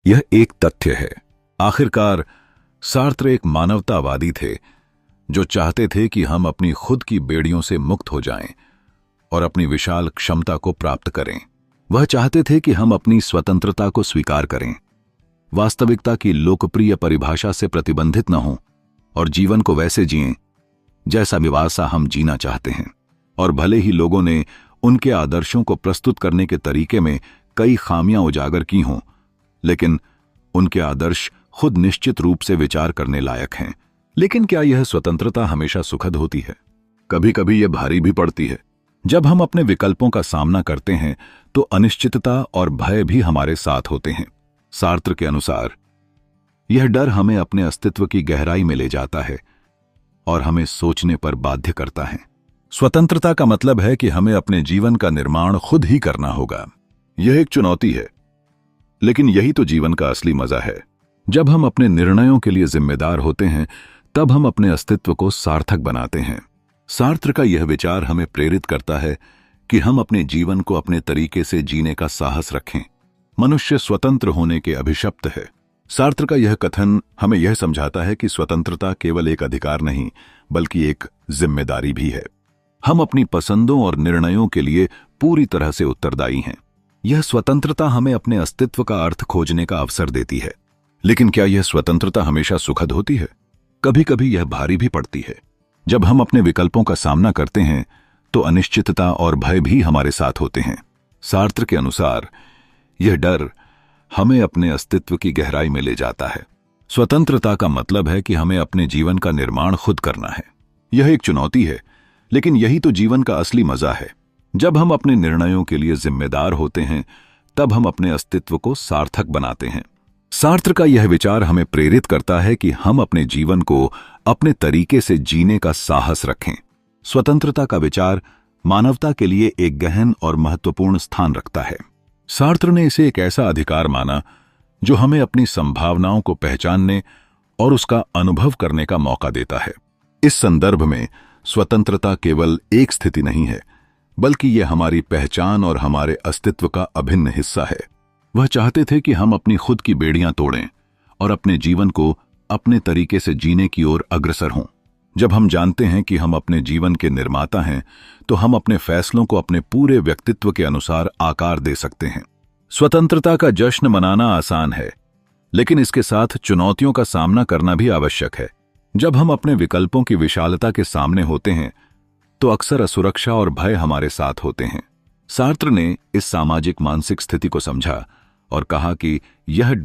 यह एक तथ्य है। आखिरकार सार्त्र एक मानवतावादी थे जो चाहते थे कि हम अपनी खुद की बेड़ियों से मुक्त हो जाएं और अपनी विशाल क्षमता को प्राप्त करें। वह चाहते थे कि हम अपनी स्वतंत्रता को स्वीकार करें, वास्तविकता की लोकप्रिय परिभाषा से प्रतिबंधित न हों और जीवन को वैसे जिएं जैसा विवासा हम जीना चाहते हैं। और भले ही लोगों ने उनके आदर्शों को प्रस्तुत करने के तरीके में कई खामियां उजागर की हों, लेकिन उनके आदर्श खुद निश्चित रूप से विचार करने लायक हैं। लेकिन क्या यह स्वतंत्रता हमेशा सुखद होती है? कभी कभी यह भारी भी पड़ती है। जब हम अपने विकल्पों का सामना करते हैं तो अनिश्चितता और भय भी हमारे साथ होते हैं। सार्त्र के अनुसार यह डर हमें अपने अस्तित्व की गहराई में ले जाता है और हमें सोचने पर बाध्य करता है। स्वतंत्रता का मतलब है कि हमें अपने जीवन का निर्माण खुद ही करना होगा। यह एक चुनौती है, लेकिन यही तो जीवन का असली मजा है। जब हम अपने निर्णयों के लिए जिम्मेदार होते हैं तब हम अपने अस्तित्व को सार्थक बनाते हैं। सार्त्र का यह विचार हमें प्रेरित करता है कि हम अपने जीवन को अपने तरीके से जीने का साहस रखें। मनुष्य स्वतंत्र होने के अभिशप्त है। सार्त्र का यह कथन हमें यह समझाता है कि स्वतंत्रता केवल एक अधिकार नहीं बल्कि एक जिम्मेदारी भी है। हम अपनी पसंदों और निर्णयों के लिए पूरी तरह से उत्तरदायी हैं। यह स्वतंत्रता हमें अपने अस्तित्व का अर्थ खोजने का अवसर देती है। लेकिन क्या यह स्वतंत्रता हमेशा सुखद होती है? कभी कभी यह भारी भी पड़ती है। जब हम अपने विकल्पों का सामना करते हैं तो अनिश्चितता और भय भी हमारे साथ होते हैं। सार्त्र के अनुसार यह डर हमें अपने अस्तित्व की गहराई में ले जाता है। स्वतंत्रता का मतलब है कि हमें अपने जीवन का निर्माण खुद करना है। यह एक चुनौती है, लेकिन यही तो जीवन का असली मजा है। जब हम अपने निर्णयों के लिए जिम्मेदार होते हैं तब हम अपने अस्तित्व को सार्थक बनाते हैं। सार्त्र का यह विचार हमें प्रेरित करता है कि हम अपने जीवन को अपने तरीके से जीने का साहस रखें। स्वतंत्रता का विचार मानवता के लिए एक गहन और महत्वपूर्ण स्थान रखता है। सार्त्र ने इसे एक ऐसा अधिकार माना जो हमें अपनी संभावनाओं को पहचानने और उसका अनुभव करने का मौका देता है। इस संदर्भ में स्वतंत्रता केवल एक स्थिति नहीं है, बल्कि यह हमारी पहचान और हमारे अस्तित्व का अभिन्न हिस्सा है। वह चाहते थे कि हम अपनी खुद की बेड़ियां तोड़ें और अपने जीवन को अपने तरीके से जीने की ओर अग्रसर हों। जब हम जानते हैं कि हम अपने जीवन के निर्माता हैं तो हम अपने फैसलों को अपने पूरे व्यक्तित्व के अनुसार आकार दे सकते हैं। स्वतंत्रता का जश्न मनाना आसान है, लेकिन इसके साथ चुनौतियों का सामना करना भी आवश्यक है। जब हम अपने विकल्पों की विशालता के सामने होते हैं तो अक्सर असुरक्षा और भय हमारे साथ होते हैं। सार्त्र ने इस सामाजिक मानसिक स्थिति को समझा और कहा कि यह डर